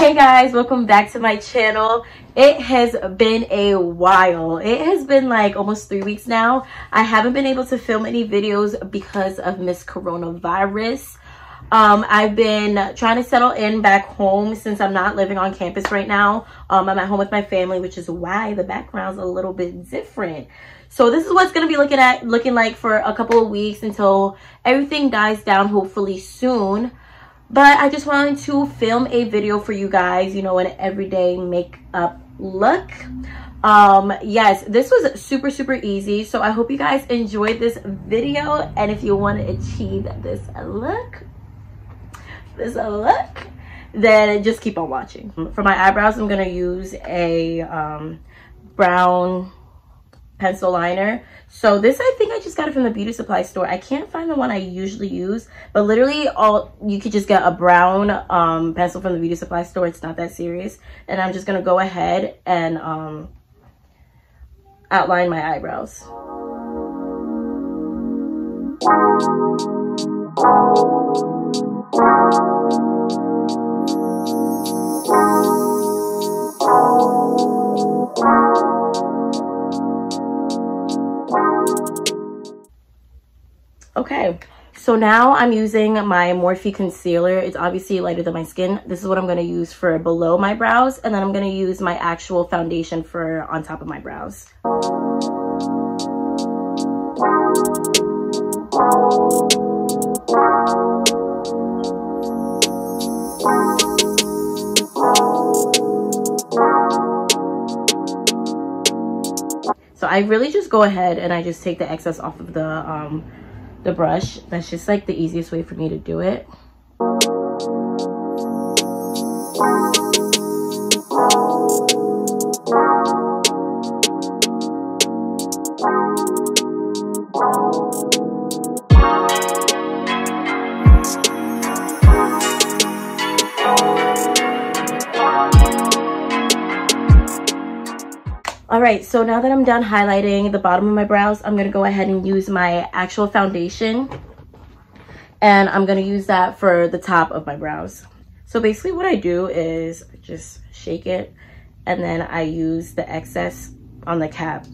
Hey guys, welcome back to my channel. It has been a while. It has been like almost 3 weeks now. I haven't been able to film any videos because of Miss Coronavirus. I've been trying to settle in back home since I'm not living on campus right now. I'm at home with my family, which is why the background's a little bit different. So this is what's going to be looking like for a couple of weeks until everything dies down, hopefully soon. But I just wanted to film a video for you guys, you know, an everyday makeup look. Yes, this was super easy. So I hope you guys enjoyed this video. And if you want to achieve this look, then just keep on watching. For my eyebrows, I'm going to use a brown pencil liner. So this, I think I just got it from the beauty supply store. I can't find the one I usually use, but literally you could just get a brown pencil from the beauty supply store. It's not that serious. And I'm just gonna go ahead and outline my eyebrows. Okay, so now I'm using my Morphe concealer. It's obviously lighter than my skin. This is what I'm going to use for below my brows, and then I'm going to use my actual foundation for on top of my brows. So I really just go ahead and I just take the excess off of the brush. That's just like the easiest way for me to do it. All right, so now that I'm done highlighting the bottom of my brows, I'm gonna go ahead and use my actual foundation, and I'm gonna use that for the top of my brows. So basically what I do is just shake it, and then I use the excess on the cap.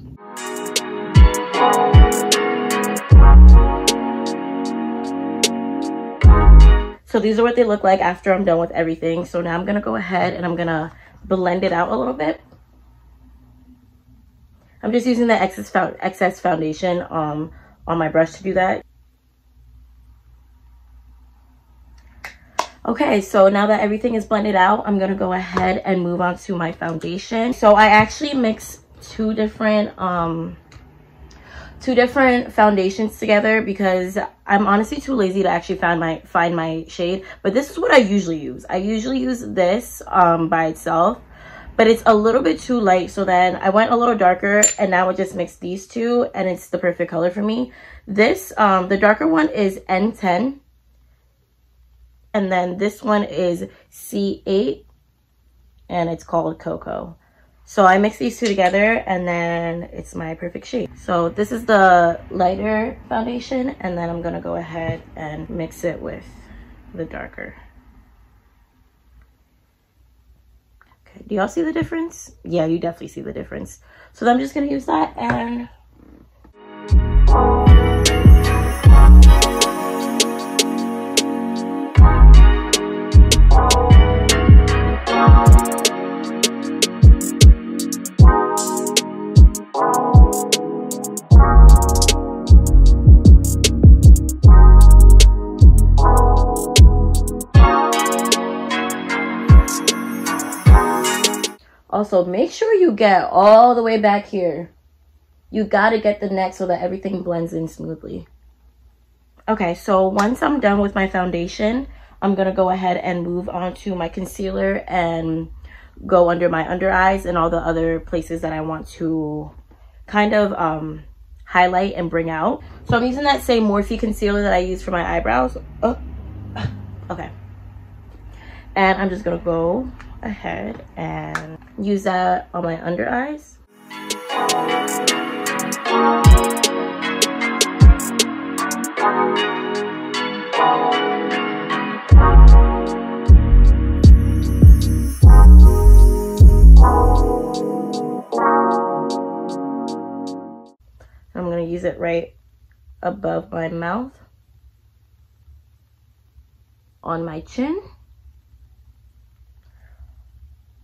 So these are what they look like after I'm done with everything. So now I'm gonna go ahead and I'm gonna blend it out a little bit. I'm just using the excess foundation on my brush to do that. Okay, so now that everything is blended out, I'm gonna go ahead and move on to my foundation. So I actually mix two different foundations together because I'm honestly too lazy to actually find my shade. But this is what I usually use. I usually use this by itself. But it's a little bit too light, so then I went a little darker, and now I just mixed these two, and it's the perfect color for me. This, the darker one is N10, and then this one is C8, and it's called Cocoa. So I mix these two together, and then it's my perfect shade. So this is the lighter foundation, and then I'm gonna go ahead and mix it with the darker. Do y'all see the difference? Yeah, you definitely see the difference. So I'm just gonna use that and also, make sure you get all the way back here. You gotta get the neck so that everything blends in smoothly. Okay, so once I'm done with my foundation, I'm gonna go ahead and move on to my concealer and go under my under eyes and all the other places that I want to kind of highlight and bring out. So I'm using that same Morphe concealer that I use for my eyebrows. Oh, okay. And I'm just gonna go ahead and use that on my under eyes. it right above my mouth, on my chin,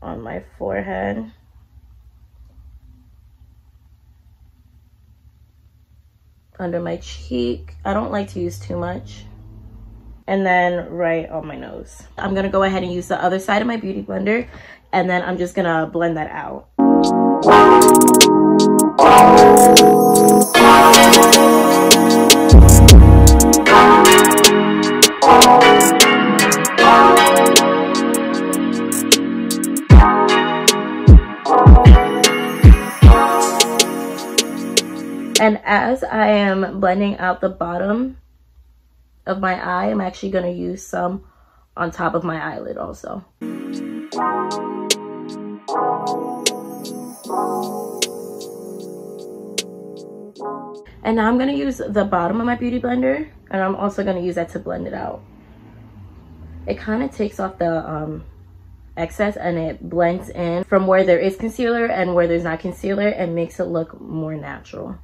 on my forehead, under my cheek. I don't like to use too much. And then right on my nose. I'm gonna go ahead and use the other side of my beauty blender, and then I'm just gonna blend that out. And as I am blending out the bottom of my eye, I'm actually going to use some on top of my eyelid also. And now I'm going to use the bottom of my beauty blender, and I'm also going to use that to blend it out. It kind of takes off the excess, and it blends in from where there is concealer and where there's not concealer, and makes it look more natural.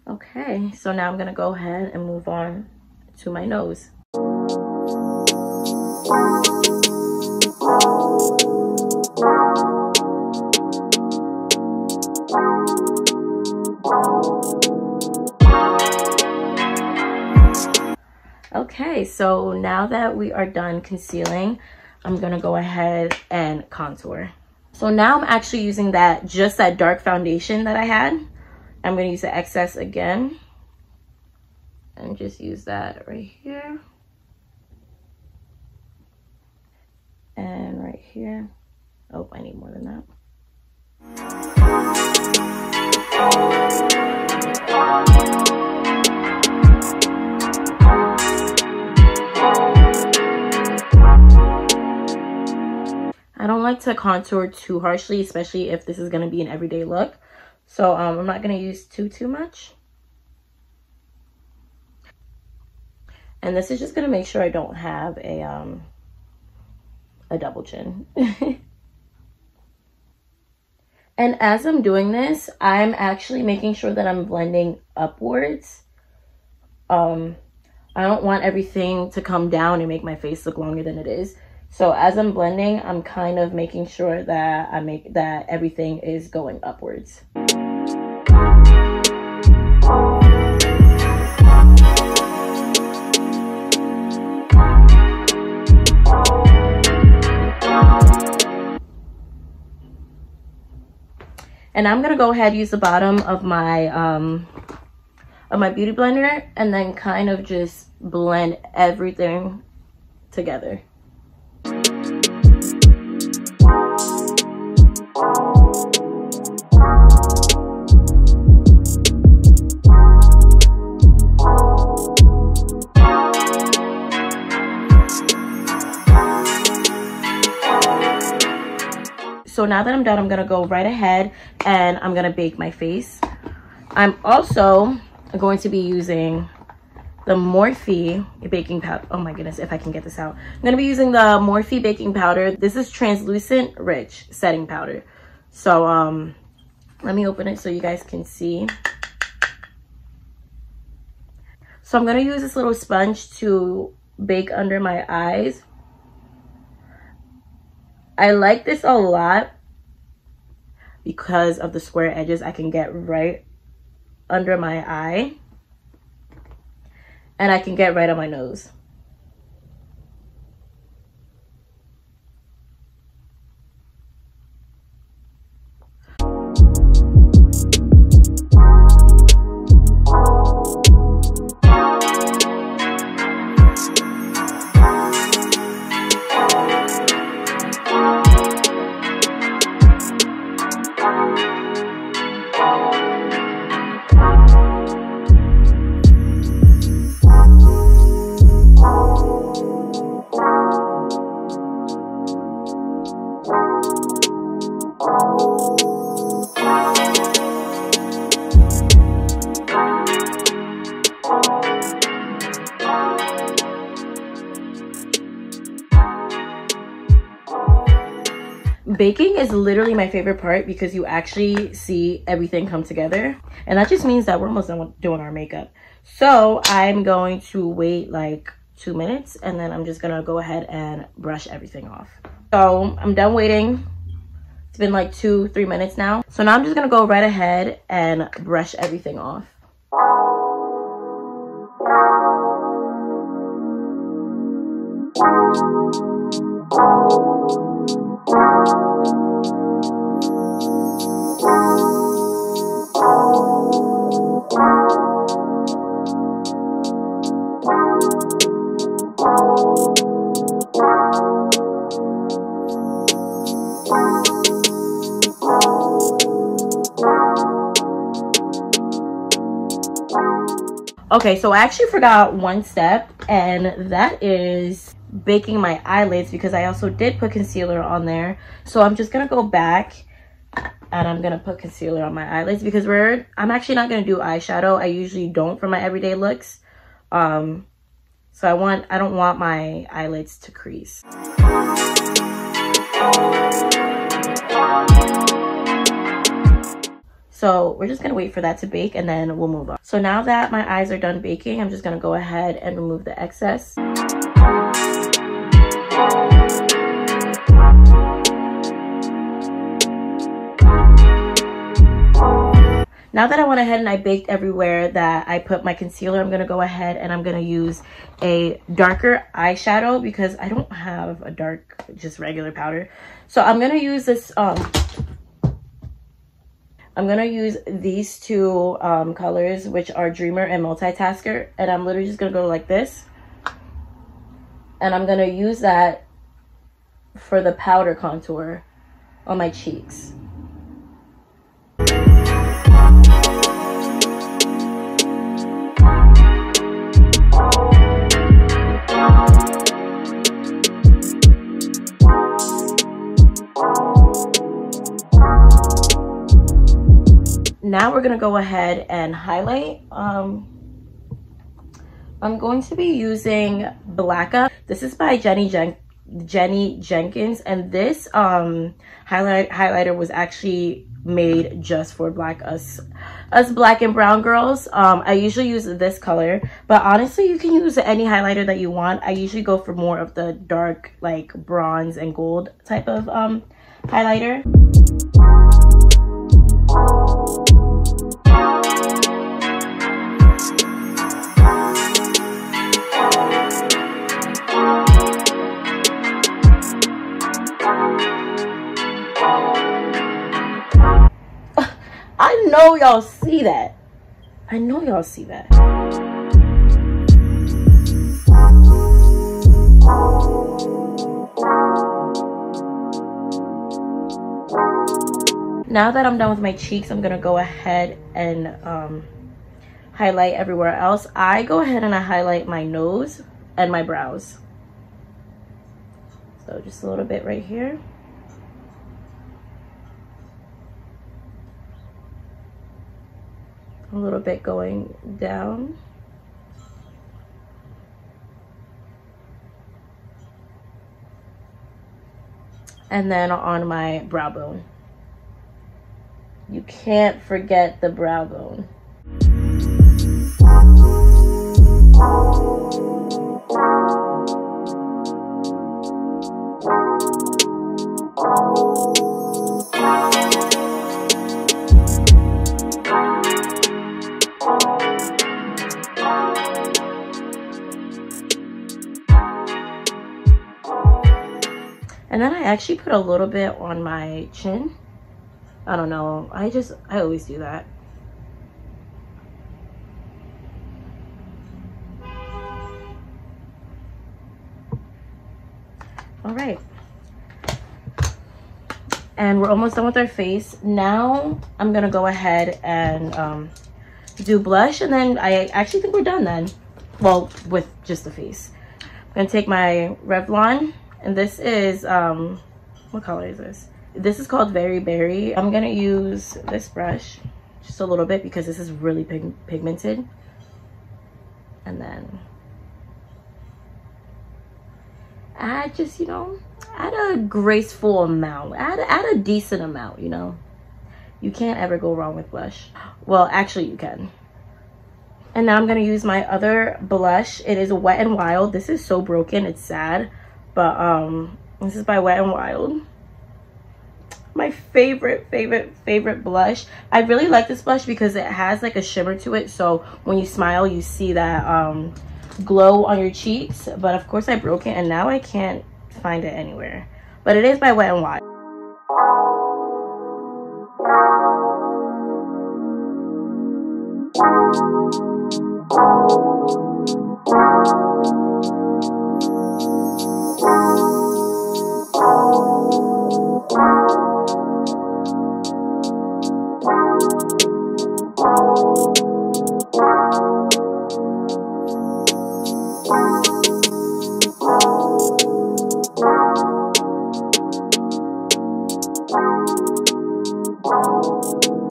Okay, so now I'm gonna go ahead and move on to my nose. Okay, so now that we are done concealing, I'm gonna go ahead and contour. So now I'm actually using just that dark foundation that I had. I'm gonna use the excess again and just use that right here and right here. Oh, I need more than that. I don't like to contour too harshly, especially if this is going to be an everyday look. So I'm not going to use too much. And this is just going to make sure I don't have a double chin. And as I'm doing this, I'm actually making sure that I'm blending upwards. I don't want everything to come down and make my face look longer than it is. So as I'm blending, I'm kind of making sure that everything is going upwards. And I'm gonna go ahead and use the bottom of my beauty blender and then kind of just blend everything together. So now that I'm done, I'm gonna go right ahead and I'm gonna bake my face. I'm also going to be using the Morphe baking powder. Oh my goodness, if I can get this out. I'm gonna be using the Morphe baking powder. This is translucent rich setting powder. So let me open it so you guys can see. So I'm gonna use this little sponge to bake under my eyes. I like this a lot because of the square edges I can get right under my eye, and I can get right on my nose. Baking is literally my favorite part because you actually see everything come together. And that just means that we're almost done with doing our makeup. So I'm going to wait like 2 minutes and then I'm just gonna go ahead and brush everything off. So I'm done waiting. It's been like 2-3 minutes now. So now I'm just gonna go right ahead and brush everything off. Okay, so I actually forgot one step, and that is baking my eyelids because I also did put concealer on there. So I'm just gonna go back and I'm gonna put concealer on my eyelids because I'm actually not gonna do eyeshadow. I usually don't for my everyday looks. So I don't want my eyelids to crease. So we're just gonna wait for that to bake and then we'll move on. So now that my eyes are done baking, I'm just gonna go ahead and remove the excess. Now that I went ahead and I baked everywhere that I put my concealer, I'm gonna go ahead and I'm gonna use a darker eyeshadow because I don't have a dark, just regular powder. So I'm gonna use this, I'm gonna use these two colors, which are Dreamer and Multitasker, and I'm literally just gonna go like this. And I'm gonna use that for the powder contour on my cheeks. Now we're gonna go ahead and highlight. I'm going to be using Blacka. This is by Jennie Jenkins, and this highlighter was actually made just for us black and brown girls. I usually use this color, but honestly you can use any highlighter that you want. I usually go for more of the dark, like bronze and gold type of highlighter. I know y'all see that. I know y'all see that. Now that I'm done with my cheeks, I'm gonna go ahead and highlight everywhere else. I go ahead and I highlight my nose and my brows. So just a little bit right here. A little bit going down. And then on my brow bone. You can't forget the brow bone. And then I actually put a little bit on my chin. I don't know. I always do that. All right. And we're almost done with our face. Now I'm gonna go ahead and do blush, and then I actually think we're done then. Well, with just the face. I'm gonna take my Revlon, and this is what color is this? This is called Blazen Berry. I'm gonna use this brush just a little bit because this is really pigmented. And then add just, you know, add a graceful amount, add a decent amount, you know. You can't ever go wrong with blush. Well, actually you can. And now I'm gonna use my other blush. It is Wet n Wild. This is so broken, it's sad, but this is by Wet n Wild. My favorite blush. I really like this blush because it has like a shimmer to it, so when you smile you see that glow on your cheeks. But of course I broke it and now I can't find it anywhere, but it is by Wet n Wild.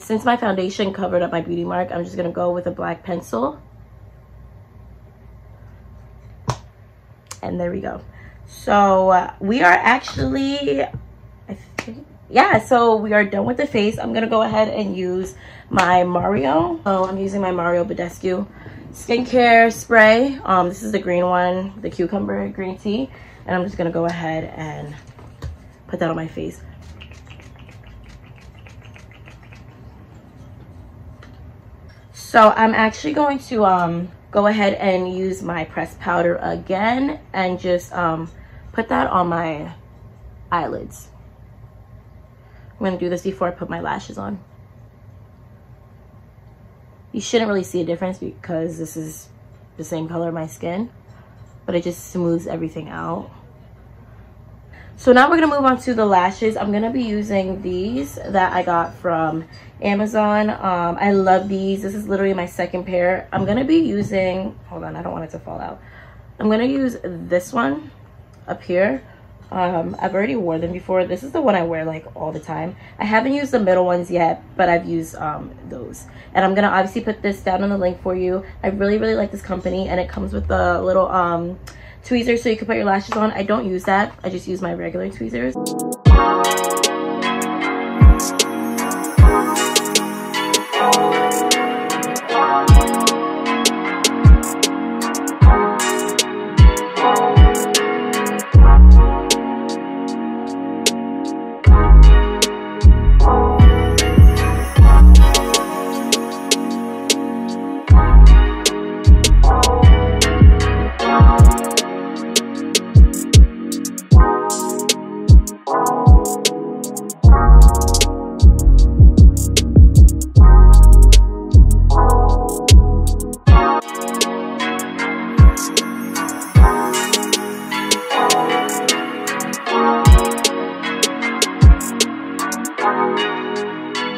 Since my foundation covered up my beauty mark, I'm just gonna go with a black pencil. And there we go. So we are actually, I think, yeah, so we are done with the face. I'm gonna go ahead and use my Mario. So I'm using my Mario Badescu skincare spray. This is the green one, the cucumber green tea. And I'm just gonna go ahead and put that on my face. So I'm actually going to go ahead and use my pressed powder again and just put that on my eyelids. I'm going to do this before I put my lashes on. You shouldn't really see a difference because this is the same color of my skin, but it just smooths everything out. So now we're going to move on to the lashes. I'm going to be using these that I got from Amazon. I love these. This is literally my second pair. I'm going to be using, hold on, I don't want it to fall out. I'm going to use this one up here. I've already worn them before. This is the one I wear like all the time. I haven't used the middle ones yet, but I've used those. And I'm going to obviously put this down on the link for you. I really like this company, and it comes with a little tweezers so you can put your lashes on. I don't use that. I just use my regular tweezers.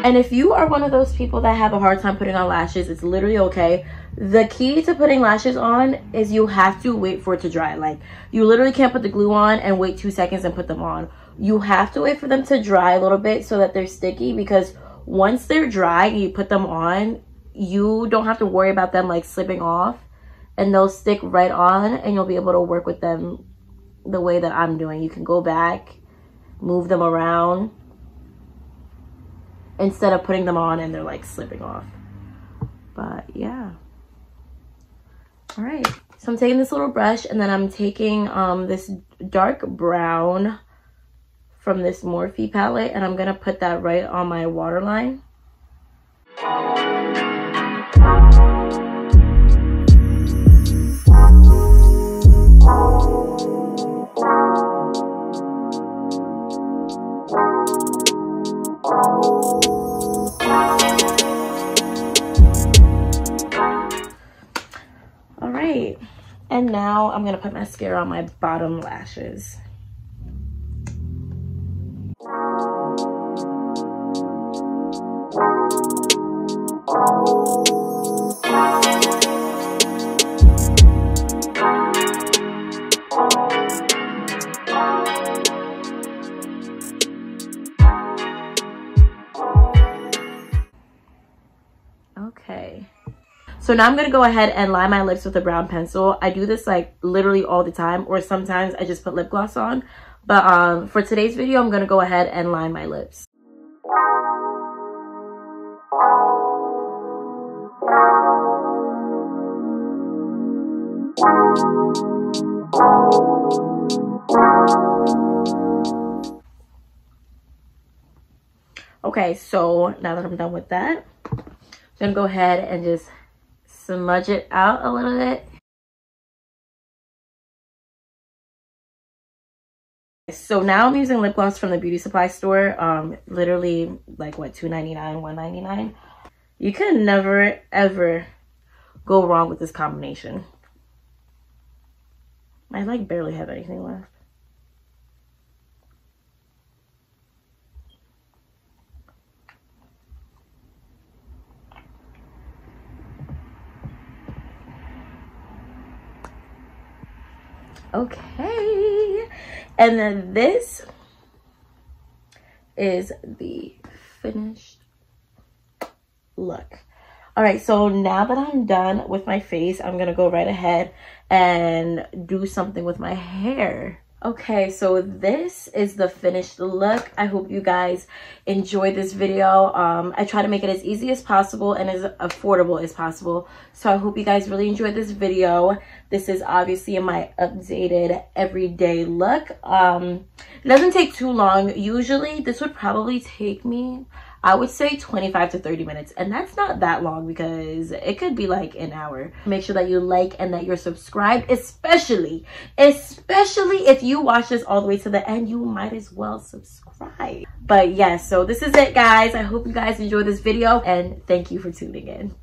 And if you are one of those people that have a hard time putting on lashes, it's literally okay. The key to putting lashes on is you have to wait for it to dry. Like, you literally can't put the glue on and wait 2 seconds and put them on. You have to wait for them to dry a little bit so that they're sticky, because once they're dry and you put them on, you don't have to worry about them like slipping off, and they'll stick right on, and you'll be able to work with them the way that I'm doing. You can go back, move them around, instead of putting them on and they're like slipping off. But yeah. All right, so I'm taking this little brush, and then I'm taking this dark brown from this Morphe palette, and I'm gonna put that right on my waterline. And now I'm gonna put mascara on my bottom lashes. Okay. So now I'm going to go ahead and line my lips with a brown pencil. I do this like literally all the time, or sometimes I just put lip gloss on. But for today's video, I'm gonna go ahead and line my lips. Okay, so now that I'm done with that, I'm gonna go ahead and just smudge it out a little bit. So now I'm using lip gloss from the beauty supply store. Literally like what, $2.99, $1.99. You can never ever go wrong with this combination. I like barely have anything left. Okay, and then this is the finished look. All right, so now that I'm done with my face, I'm gonna go right ahead and do something with my hair. Okay, so this is the finished look. I hope you guys enjoyed this video. I try to make it as easy as possible and as affordable as possible. So I hope you guys really enjoyed this video. This is obviously my updated everyday look. It doesn't take too long. Usually this would probably take me, I would say 25 to 30 minutes, and that's not that long because it could be like an hour. Make sure that you like and that you're subscribed, especially if you watch this all the way to the end, you might as well subscribe. But yes, so this is it, guys. I hope you guys enjoyed this video, and thank you for tuning in.